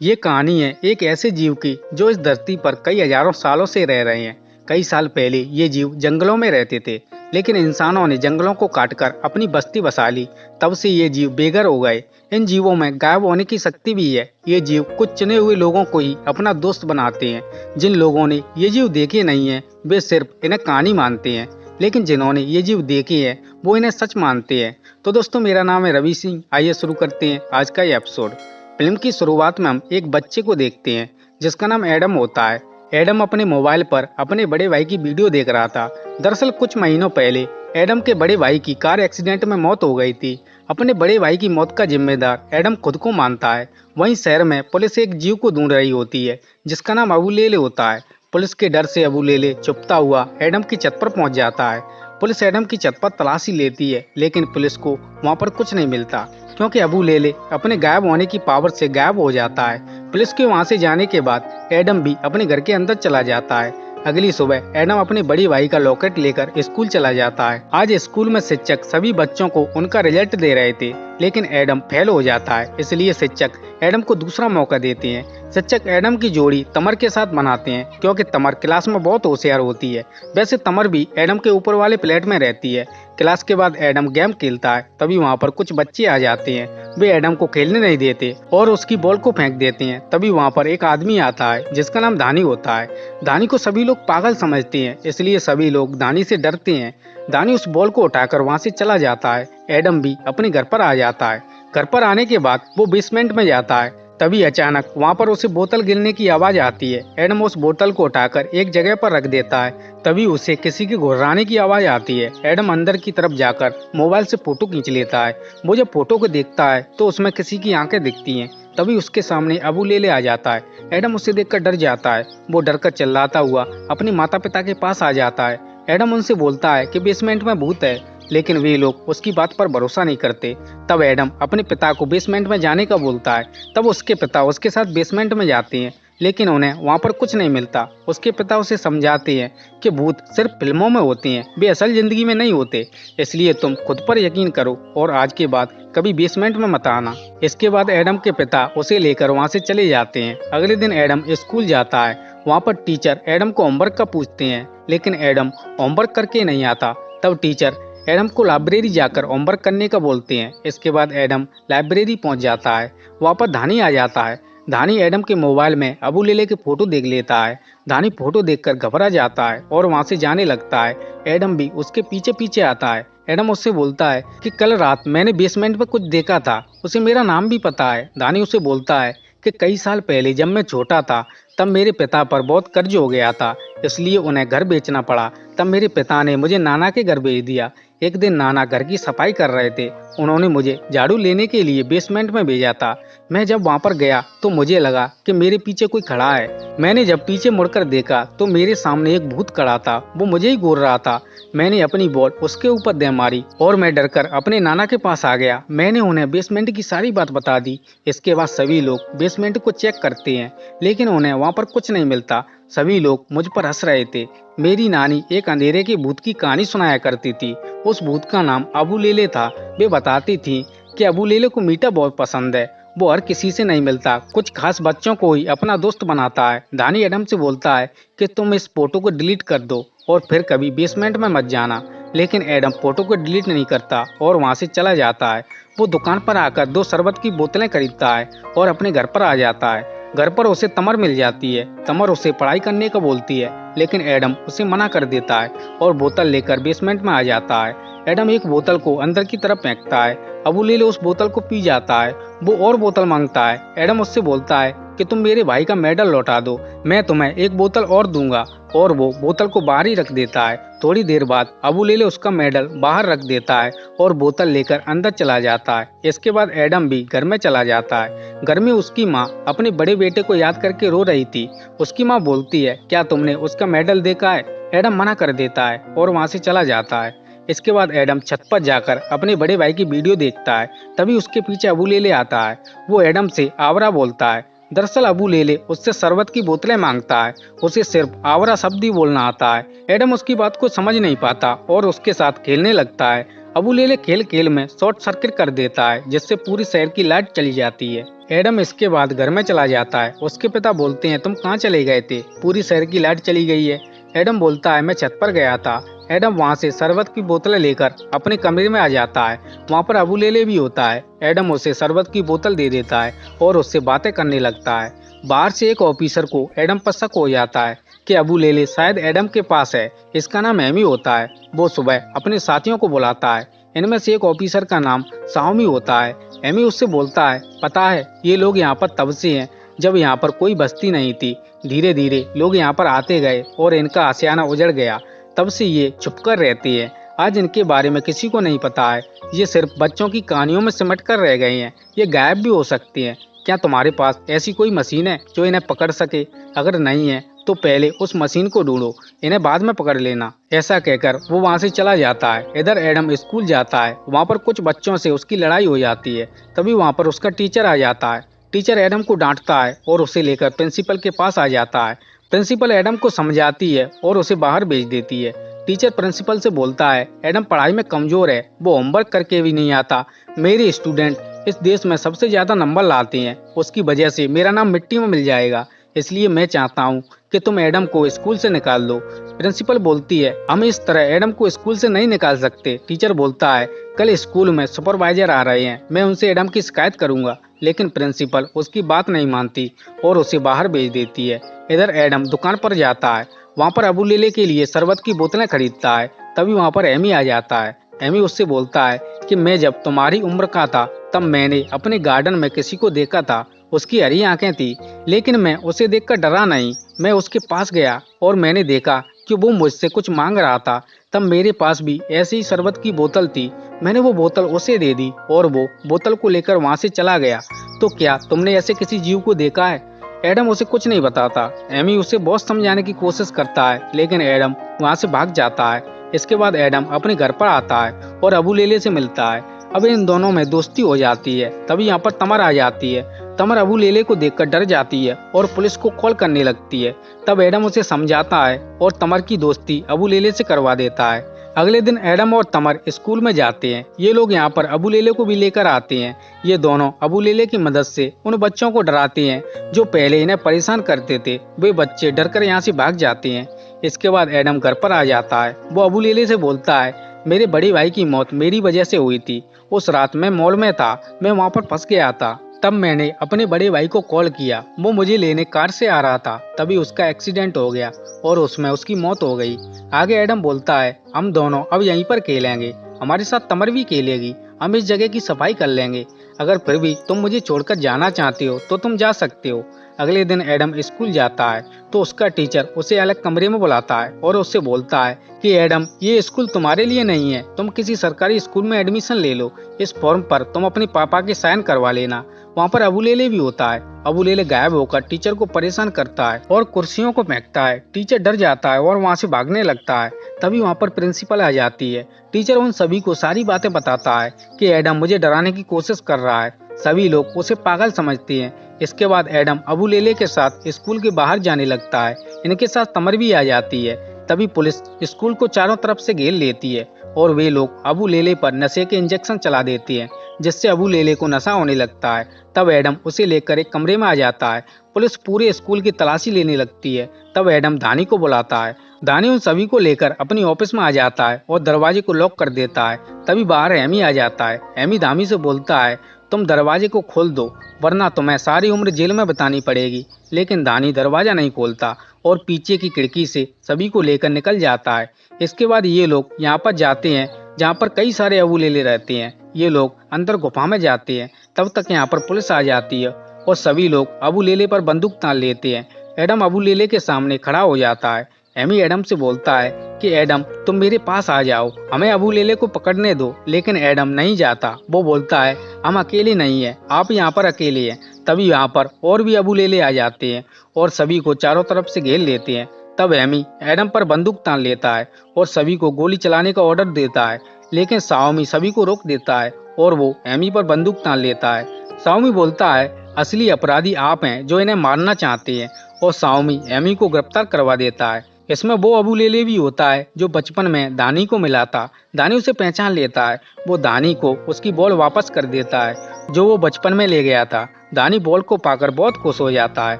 ये कहानी है एक ऐसे जीव की जो इस धरती पर कई हजारों सालों से रह रहे हैं। कई साल पहले ये जीव जंगलों में रहते थे, लेकिन इंसानों ने जंगलों को काटकर अपनी बस्ती बसा ली। तब से ये जीव बेघर हो गए। इन जीवों में गायब होने की शक्ति भी है। ये जीव कुछ चुने हुए लोगों को ही अपना दोस्त बनाते हैं। जिन लोगों ने ये जीव देखे नहीं है वे सिर्फ इन्हें कहानी मानते हैं, लेकिन जिन्होंने ये जीव देखे हैं वो इन्हें सच मानते हैं। तो दोस्तों, मेरा नाम है रवि सिंह। आइए शुरू करते हैं आज का ये एपिसोड। फिल्म की शुरुआत में हम एक बच्चे को देखते हैं जिसका नाम एडम होता है। एडम अपने मोबाइल पर अपने बड़े भाई की वीडियो देख रहा था। दरअसल कुछ महीनों पहले एडम के बड़े भाई की कार एक्सीडेंट में मौत हो गई थी। अपने बड़े भाई की मौत का जिम्मेदार एडम खुद को मानता है। वहीं शहर में पुलिस एक जीव को ढूंढ रही होती है जिसका नाम अबू लेले होता है। पुलिस के डर से अबू लेले छुपता हुआ एडम की छत पर पहुंच जाता है। पुलिस एडम की छत पर तलाशी लेती है, लेकिन पुलिस को वहां पर कुछ नहीं मिलता क्योंकि अबू लेले अपने गायब होने की पावर से गायब हो जाता है। पुलिस के वहां से जाने के बाद एडम भी अपने घर के अंदर चला जाता है। अगली सुबह एडम अपने बड़ी भाई का लॉकेट लेकर स्कूल चला जाता है। आज स्कूल में शिक्षक सभी बच्चों को उनका रिजल्ट दे रहे थे, लेकिन एडम फेल हो जाता है। इसलिए शिक्षक एडम को दूसरा मौका देते हैं। शिक्षक एडम की जोड़ी तमर के साथ बनाते हैं क्योंकि तमर क्लास में बहुत होशियार होती है। वैसे तमर भी एडम के ऊपर वाले फ्लैट में रहती है। क्लास के बाद एडम गेम खेलता है, तभी वहाँ पर कुछ बच्चे आ जाते हैं। वे एडम को खेलने नहीं देते और उसकी बॉल को फेंक देते हैं। तभी वहाँ पर एक आदमी आता है जिसका नाम धानी होता है। धानी को सभी लोग पागल समझते हैं, इसलिए सभी लोग धानी से डरते हैं। धानी उस बॉल को उठाकर वहाँ से चला जाता है। एडम भी अपने घर पर आ जाता है। घर पर आने के बाद वो बेसमेंट में जाता है। तभी अचानक वहाँ पर उसे बोतल गिरने की आवाज आती है। एडम उस बोतल को उठाकर एक जगह पर रख देता है। तभी उसे किसी के घुर्राने की आवाज आती है। एडम अंदर की तरफ जाकर मोबाइल से फोटो खींच लेता है। वो जब फोटो को देखता है तो उसमें किसी की आंखें दिखती हैं। तभी उसके सामने अबू लेले आ जाता है। एडम उसे देखकर डर जाता है। वो डरकर चिल्लाता हुआ अपने माता पिता के पास आ जाता है। एडम उनसे बोलता है कि बेसमेंट में भूत है, लेकिन वे लोग उसकी बात पर भरोसा नहीं करते। तब एडम अपने पिता को बेसमेंट में जाने का बोलता है। तब उसके पिता उसके साथ बेसमेंट में जाते हैं, लेकिन उन्हें वहां पर कुछ नहीं मिलता। उसके पिता उसे समझाते हैं कि भूत सिर्फ फिल्मों में होते हैं, वे असल जिंदगी में नहीं होते। इसलिए तुम खुद पर यकीन करो और आज के बाद कभी बेसमेंट में मत आना। इसके बाद एडम के पिता उसे लेकर वहां से चले जाते हैं। अगले दिन एडम स्कूल जाता है। वहाँ पर टीचर एडम को होमवर्क का पूछते हैं, लेकिन एडम होमवर्क करके नहीं आता। तब टीचर एडम को लाइब्रेरी जाकर होमवर्क करने का बोलते हैं। इसके बाद एडम लाइब्रेरी पहुंच जाता है। वहाँ पर धानी आ जाता है। धानी एडम के मोबाइल में अबू लेले की फोटो देख लेता है। धानी फोटो देखकर घबरा जाता है और वहाँ से जाने लगता है। एडम भी उसके पीछे पीछे आता है। एडम उससे बोलता है कि कल रात मैंने बेसमेंट में कुछ देखा था, उसे मेरा नाम भी पता है। धानी उसे बोलता है कि कई साल पहले जब मैं छोटा था तब मेरे पिता पर बहुत कर्ज हो गया था, इसलिए उन्हें घर बेचना पड़ा। तब मेरे पिता ने मुझे नाना के घर भेज दिया। एक दिन नाना घर की सफाई कर रहे थे। उन्होंने मुझे झाड़ू लेने के लिए बेसमेंट में भेजा था। मैं जब वहां पर गया तो मुझे लगा कि मेरे पीछे कोई खड़ा है। मैंने जब पीछे मुड़कर देखा तो मेरे सामने एक भूत खड़ा था। वो मुझे ही घूर रहा था। मैंने अपनी बॉल उसके ऊपर दे मारी और मैं डरकर अपने नाना के पास आ गया। मैंने उन्हें बेसमेंट की सारी बात बता दी। इसके बाद सभी लोग बेसमेंट को चेक करते हैं, लेकिन उन्हें वहां पर कुछ नहीं मिलता। सभी लोग मुझ पर हंस रहे थे। मेरी नानी एक अंधेरे के भूत की कहानी सुनाया करती थी। उस भूत का नाम अबू लेले था। वे बताती थी कि अबू लेले को मीठा बहुत पसंद है। वो हर किसी से नहीं मिलता, कुछ खास बच्चों को ही अपना दोस्त बनाता है। धानी एडम से बोलता है कि तुम इस फोटो को डिलीट कर दो और फिर कभी बेसमेंट में मत जाना, लेकिन एडम फोटो को डिलीट नहीं करता और वहां से चला जाता है। वो दुकान पर आकर 2 शरबत की बोतलें खरीदता है और अपने घर पर आ जाता है। घर पर उसे तमर मिल जाती है। तमर उसे पढ़ाई करने को बोलती है, लेकिन एडम उसे मना कर देता है और बोतल लेकर बेसमेंट में आ जाता है। एडम एक बोतल को अंदर की तरफ फेंकता है। अबू लेले उस बोतल को पी जाता है। वो और बोतल मांगता है। एडम उससे बोलता है कि तुम मेरे भाई का मेडल लौटा दो, मैं तुम्हें एक बोतल और दूंगा, और वो बोतल को बाहर ही रख देता है। थोड़ी देर बाद अबू लेले उसका मेडल बाहर रख देता है और बोतल लेकर अंदर चला जाता है। इसके बाद एडम भी घर में चला जाता है। घर में उसकी माँ अपने बड़े बेटे को याद करके रो रही थी। उसकी माँ बोलती है, क्या तुमने उसका मेडल देखा है? एडम मना कर देता है और वहाँ से चला जाता है। इसके बाद एडम छत पर जाकर अपने बड़े भाई की वीडियो देखता है। तभी उसके पीछे अबू लेले आता है। वो एडम से आवरा बोलता है। दरअसल अबू लेले उससे शरबत की बोतलें मांगता है। उसे सिर्फ आवरा शब्द ही बोलना आता है। एडम उसकी बात को समझ नहीं पाता और उसके साथ खेलने लगता है। अबू लेले खेल खेल में शॉर्ट सर्किट कर देता है, जिससे पूरी शहर की लाइट चली जाती है। एडम इसके बाद घर में चला जाता है। उसके पिता बोलते हैं, तुम कहाँ चले गए थे? पूरी शहर की लाइट चली गई है। एडम बोलता है, मैं छत पर गया था। एडम वहाँ से शरबत की बोतलें लेकर अपने कमरे में आ जाता है। वहाँ पर अबू लेले भी होता है। एडम उसे शरबत की बोतल दे देता है और उससे बातें करने लगता है। बाहर से एक ऑफिसर को एडम पर शक हो जाता है कि अबू लेले शायद एडम के पास है। इसका नाम एमी होता है। वो सुबह अपने साथियों को बुलाता है। इनमें से एक ऑफिसर का नाम साओमी होता है। एमी उससे बोलता है, पता है ये लोग यहाँ पर तब से हैं जब यहाँ पर कोई बस्ती नहीं थी। धीरे धीरे लोग यहाँ पर आते गए और इनका आशियाना उजड़ गया। तब से ये छुपकर रहती है। आज इनके बारे में किसी को नहीं पता है। ये सिर्फ बच्चों की कहानियों में सिमट कर रह गए हैं। ये गायब भी हो सकती हैं। क्या तुम्हारे पास ऐसी कोई मशीन है जो इन्हें पकड़ सके? अगर नहीं है तो पहले उस मशीन को ढूंढो, इन्हें बाद में पकड़ लेना। ऐसा कहकर वो वहाँ से चला जाता है। इधर एडम स्कूल जाता है। वहाँ पर कुछ बच्चों से उसकी लड़ाई हो जाती है। तभी वहाँ पर उसका टीचर आ जाता है। टीचर एडम को डांटता है और उसे लेकर प्रिंसिपल के पास आ जाता है। प्रिंसिपल एडम को समझाती है और उसे बाहर भेज देती है। टीचर प्रिंसिपल से बोलता है, एडम पढ़ाई में कमजोर है, वो होमवर्क करके भी नहीं आता। मेरे स्टूडेंट इस देश में सबसे ज्यादा नंबर लाते हैं, उसकी वजह से मेरा नाम मिट्टी में मिल जाएगा। इसलिए मैं चाहता हूँ कि तुम एडम को स्कूल से निकाल दो। प्रिंसिपल बोलती है, हम इस तरह एडम को स्कूल से नहीं निकाल सकते। टीचर बोलता है, कल स्कूल में सुपरवाइजर आ रहे हैं, मैं उनसे एडम की शिकायत करूंगा। लेकिन प्रिंसिपल उसकी बात नहीं मानती और उसे बाहर भेज देती है। इधर एडम दुकान पर जाता है। वहाँ पर अबू लेले के लिए शरबत की बोतलें खरीदता है। तभी वहाँ पर एमी आ जाता है। एमी उससे बोलता है कि मैं जब तुम्हारी उम्र का था तब मैंने अपने गार्डन में किसी को देखा था। उसकी हरी आंखें थी, लेकिन मैं उसे देखकर डरा नहीं। मैं उसके पास गया और मैंने देखा कि वो मुझसे कुछ मांग रहा था। तब मेरे पास भी ऐसी ही शरबत की बोतल थी। मैंने वो बोतल उसे दे दी और वो बोतल को लेकर वहाँ से चला गया। तो क्या तुमने ऐसे किसी जीव को देखा है? एडम उसे कुछ नहीं बताता। एमी उसे बहुत समझाने की कोशिश करता है, लेकिन एडम वहाँ से भाग जाता है। इसके बाद एडम अपने घर पर आता है और अबू लेले से मिलता है। अब इन दोनों में दोस्ती हो जाती है। तभी यहाँ पर तमर आ जाती है। तमर अबू लेले को देखकर डर जाती है और पुलिस को कॉल करने लगती है। तब एडम उसे समझाता है और तमर की दोस्ती अबू लेले से करवा देता है। अगले दिन एडम और तमर स्कूल में जाते हैं। ये लोग यहाँ पर अबू लेले को भी लेकर आते हैं। ये दोनों अबू लेले की मदद से उन बच्चों को डराते हैं जो पहले इन्हें परेशान करते थे। वे बच्चे डरकर यहाँ से भाग जाते हैं। इसके बाद एडम घर पर आ जाता है। वो अबू लेले से बोलता है, मेरे बड़े भाई की मौत मेरी वजह से हुई थी। उस रात मैं मॉल में था, मैं वहाँ पर फंस गया था। तब मैंने अपने बड़े भाई को कॉल किया। वो मुझे लेने कार से आ रहा था। तभी उसका एक्सीडेंट हो गया और उसमें उसकी मौत हो गई। आगे एडम बोलता है, हम दोनों अब यहीं पर खेलेंगे, हमारे साथ तमर भी खेलेगी, हम इस जगह की सफाई कर लेंगे। अगर फिर भी तुम मुझे छोड़कर जाना चाहते हो तो तुम जा सकते हो। अगले दिन एडम स्कूल जाता है तो उसका टीचर उसे अलग कमरे में बुलाता है और उससे बोलता है कि एडम, ये स्कूल तुम्हारे लिए नहीं है, तुम किसी सरकारी स्कूल में एडमिशन ले लो। इस फॉर्म पर तुम अपने पापा के साइन करवा लेना। वहाँ पर अबू लेले भी होता है। अबू लेले गायब होकर टीचर को परेशान करता है और कुर्सियों को फेंकता है। टीचर डर जाता है और वहाँ से भागने लगता है। तभी वहाँ पर प्रिंसिपल आ जाती है। टीचर उन सभी को सारी बातें बताता है कि एडम मुझे डराने की कोशिश कर रहा है। सभी लोग उसे पागल समझते हैं। इसके बाद एडम अबू लेले के साथ स्कूल के बाहर जाने लगता है। इनके साथ तमर भी आ जाती है। तभी पुलिस स्कूल को चारों तरफ से घेर लेती है और वे लोग अबू लेले पर नशे के इंजेक्शन चला देती हैं, जिससे अबू लेले को नशा होने लगता है। तब एडम उसे लेकर एक कमरे में आ जाता है। पुलिस पूरे स्कूल की तलाशी लेने लगती है। तब एडम धानी को बुलाता है। धानी उन सभी को लेकर अपनी ऑफिस में आ जाता है और दरवाजे को लॉक कर देता है। तभी बाहर एमी आ जाता है। एमी धानी से बोलता है, तुम दरवाजे को खोल दो वरना तुम्हें सारी उम्र जेल में बितानी पड़ेगी। लेकिन धानी दरवाजा नहीं खोलता और पीछे की खिड़की से सभी को लेकर निकल जाता है। इसके बाद ये लोग यहाँ पर जाते हैं जहाँ पर कई सारे अबू लेले रहते हैं। ये लोग अंदर गुफा में जाते हैं। तब तक यहाँ पर पुलिस आ जाती है और सभी लोग अबू लेले पर बंदूक तान लेते हैं। एडम अबू लेले के सामने खड़ा हो जाता है। एमी एडम से बोलता है कि एडम, तुम मेरे पास आ जाओ, हमें अबू लेले को पकड़ने दो। लेकिन एडम नहीं जाता। वो बोलता है, हम अकेले नहीं है, आप यहाँ पर अकेले हैं। तभी यहाँ पर और भी अबू लेले आ जाते हैं और सभी को चारों तरफ से घेर लेते हैं। तब एमी एडम पर बंदूक तान लेता है और सभी को गोली चलाने का ऑर्डर देता है। लेकिन साओमी सभी को रोक देता है और वो एमी पर बंदूक तान लेता है। साओमी बोलता है, असली अपराधी आप हैं जो इन्हें मारना चाहते हैं, और साओमी एमी को गिरफ्तार करवा देता है। इसमें वो अबू लेले भी होता है जो बचपन में दानी को मिला था। दानी उसे पहचान लेता है। वो दानी को उसकी बॉल वापस कर देता है जो वो बचपन में ले गया था। दानी बॉल को पाकर बहुत खुश हो जाता है।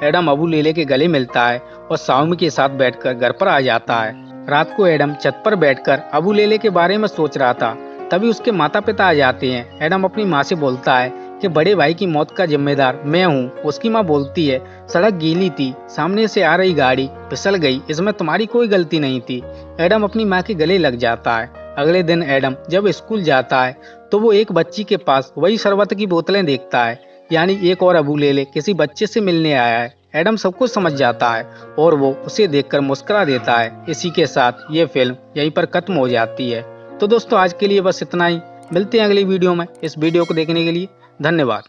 एडम अबू लेले के गले मिलता है और साउमी के साथ बैठकर घर पर आ जाता है। रात को एडम छत पर बैठकर अबू लेले के बारे में सोच रहा था। तभी उसके माता पिता आ जाते हैं। एडम अपनी माँ से बोलता है कि बड़े भाई की मौत का जिम्मेदार मैं हूँ। उसकी माँ बोलती है, सड़क गीली थी, सामने से आ रही गाड़ी फिसल गई, इसमें तुम्हारी कोई गलती नहीं थी। एडम अपनी माँ के गले लग जाता है। अगले दिन एडम जब स्कूल जाता है तो वो एक बच्ची के पास वही शरबत की बोतलें देखता है, यानी एक और अबू लेले किसी बच्चे से मिलने आया है। एडम सब कुछ समझ जाता है और वो उसे देखकर मुस्कुरा देता है। इसी के साथ ये फिल्म यहीं पर खत्म हो जाती है। तो दोस्तों आज के लिए बस इतना ही। मिलते हैं अगली वीडियो में। इस वीडियो को देखने के लिए धन्यवाद।